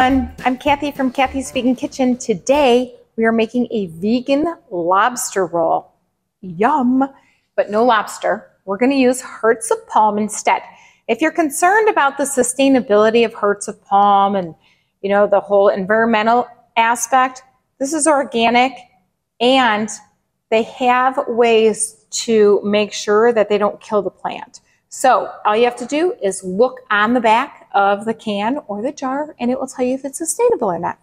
everyone, I'm Kathy from Kathy's Vegan Kitchen. Today we are making a vegan lobster roll. Yum! But no lobster. We're going to use hearts of palm instead. If you're concerned about the sustainability of hearts of palm and the whole environmental aspect, this is organic and they have ways to make sure that they don't kill the plant. So all you have to do is look on the back of the can or the jar and it will tell you if it's sustainable or not.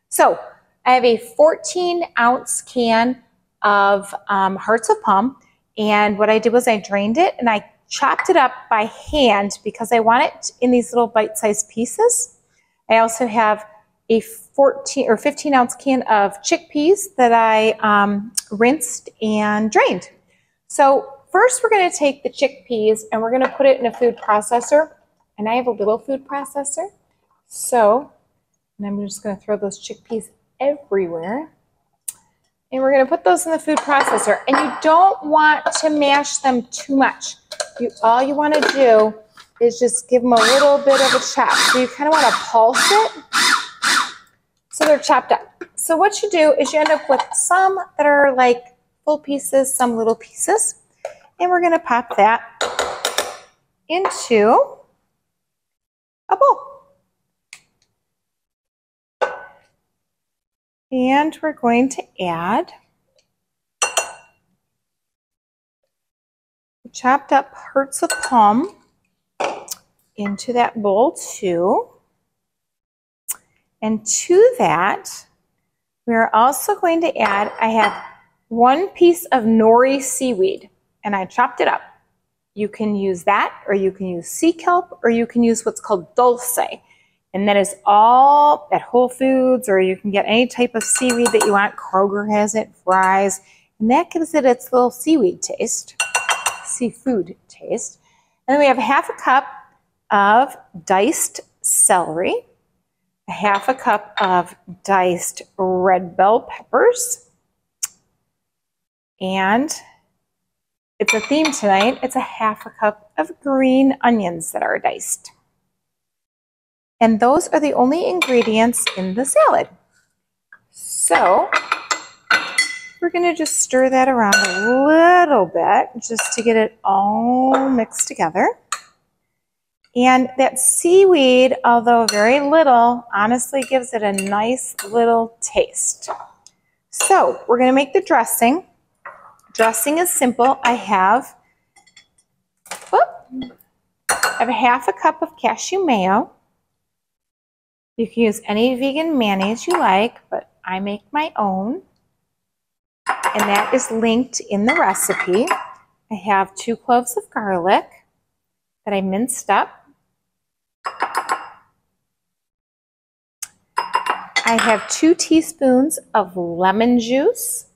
So I have a 14-ounce can of hearts of palm, and what I did was I drained it and I chopped it up by hand because I want it in these little bite-sized pieces. I also have a 14 or 15-ounce can of chickpeas that I rinsed and drained. So first we're going to take the chickpeas and we're going to put it in a food processor. And I have a little food processor. So, and I'm just going to throw those chickpeas everywhere. And we're going to put those in the food processor. And you don't want to mash them too much. All you want to do is just give them a little bit of a chop. So you kind of want to pulse it so they're chopped up. So what you do is you end up with some that are like full pieces, some little pieces. And we're going to pop that into a bowl. And we're going to add the chopped up hearts of palm into that bowl too. And to that, we're also going to add, I have 1 piece of nori seaweed and I chopped it up. You can use that, or you can use sea kelp, or you can use what's called dulce. And that is all at Whole Foods, or you can get any type of seaweed that you want. Kroger has it, Fry's, and that gives it its little seaweed taste, seafood taste. And then we have 1/2 cup of diced celery, 1/2 cup of diced red bell peppers, and it's a theme tonight. It's 1/2 cup of green onions that are diced. And those are the only ingredients in the salad. So we're going to just stir that around a little bit just to get it all mixed together. And that seaweed, although very little, honestly gives it a nice little taste. So we're going to make the dressing. Dressing is simple. I have 1/2 cup of cashew mayo. You can use any vegan mayonnaise you like, but I make my own. And that is linked in the recipe. I have 2 cloves of garlic that I minced up. I have 2 teaspoons of lemon juice.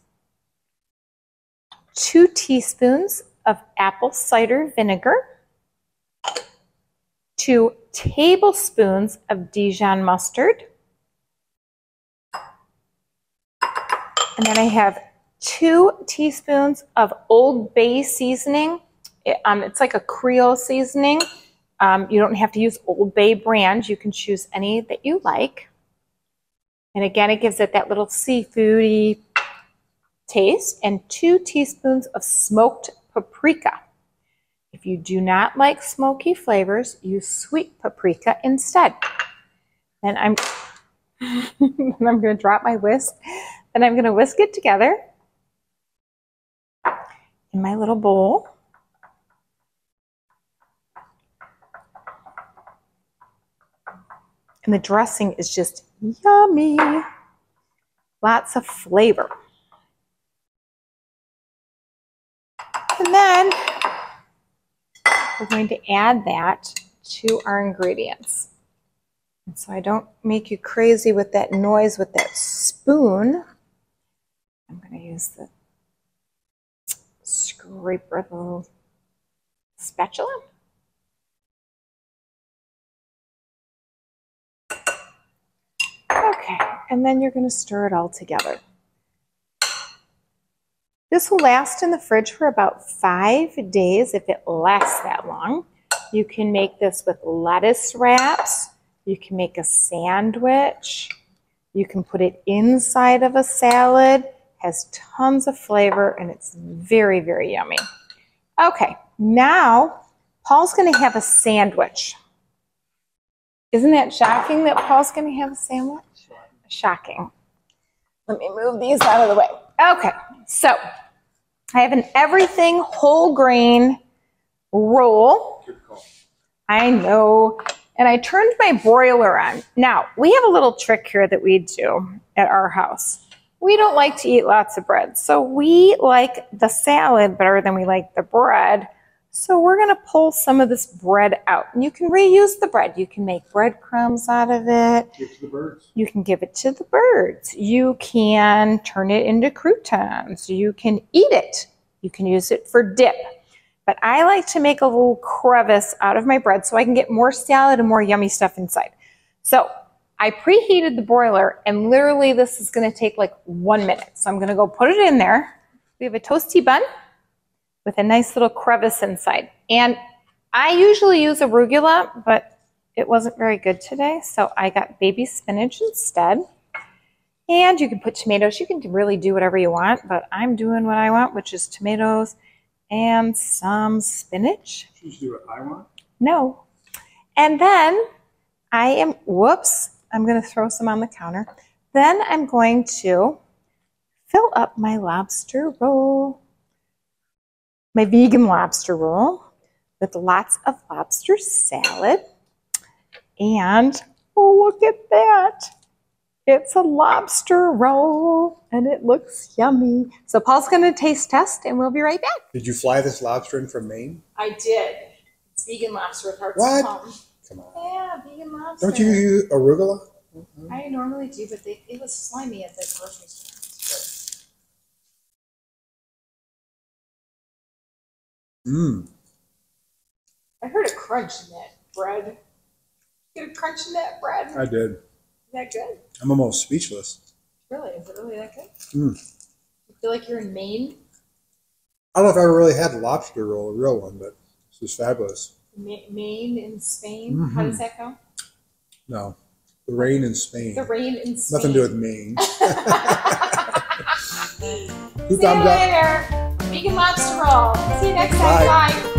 2 teaspoons of apple cider vinegar, 2 tablespoons of Dijon mustard, and then I have 2 teaspoons of Old Bay seasoning. It's like a Creole seasoning. You don't have to use Old Bay brand. You can choose any that you like. And again, it gives it that little seafoody taste, and 2 teaspoons of smoked paprika. If you do not like smoky flavors, use sweet paprika instead. And I'm going to drop my whisk, and I'm going to whisk it together in my little bowl. And the dressing is just yummy. Lots of flavor. And then we're going to add that to our ingredients. And so I don't make you crazy with that noise with that spoon. I'm going to use the scraper, the little spatula. Okay, and then you're going to stir it all together. This will last in the fridge for about 5 days if it lasts that long. You can make this with lettuce wraps. You can make a sandwich. You can put it inside of a salad. Has tons of flavor and it's very, very yummy. Okay, now Paul's gonna have a sandwich. Isn't that shocking that Paul's gonna have a sandwich? Shocking. Let me move these out of the way. Okay, so I have an everything whole grain roll. I know. And I turned my broiler on. Now, we have a little trick here that we do at our house. We don't like to eat lots of bread. So we like the salad better than we like the bread. So we're gonna pull some of this bread out. And you can reuse the bread. You can make breadcrumbs out of it. Give it to the birds. You can give it to the birds. You can turn it into croutons. You can eat it. You can use it for dip. But I like to make a little crevice out of my bread so I can get more salad and more yummy stuff inside. So I preheated the broiler and literally this is gonna take like 1 minute. So I'm gonna go put it in there. We have a toasty bun with a nice little crevice inside. And I usually use arugula, but it wasn't very good today. So I got baby spinach instead. And you can put tomatoes. You can really do whatever you want, but I'm doing what I want, which is tomatoes and some spinach. Should you do what I want? No. And then whoops, I'm going to throw some on the counter. Then I'm going to fill up my lobster roll, my vegan lobster roll with lots of lobster salad. And oh, look at that. It's a lobster roll and it looks yummy. So Paul's gonna taste test and we'll be right back. Did you fly this lobster in from Maine? I did. It's vegan lobster with hearts What? of palm. Come on. Yeah, vegan lobster. Don't you use arugula? I normally do, but it was slimy at the grocery store. Mmm. I heard a crunch in that bread. Get a crunch in that bread? I did. Is that good? I'm almost speechless. Really? Is it really that good? Mm. You feel like you're in Maine? I don't know if I ever really had a lobster roll, a real one, but this was fabulous. Maine in Spain? Mm-hmm. How does that go? No. The rain in Spain. The rain in Spain. Nothing to do with Maine. See you later. Vegan lobster roll. See you next time. Bye.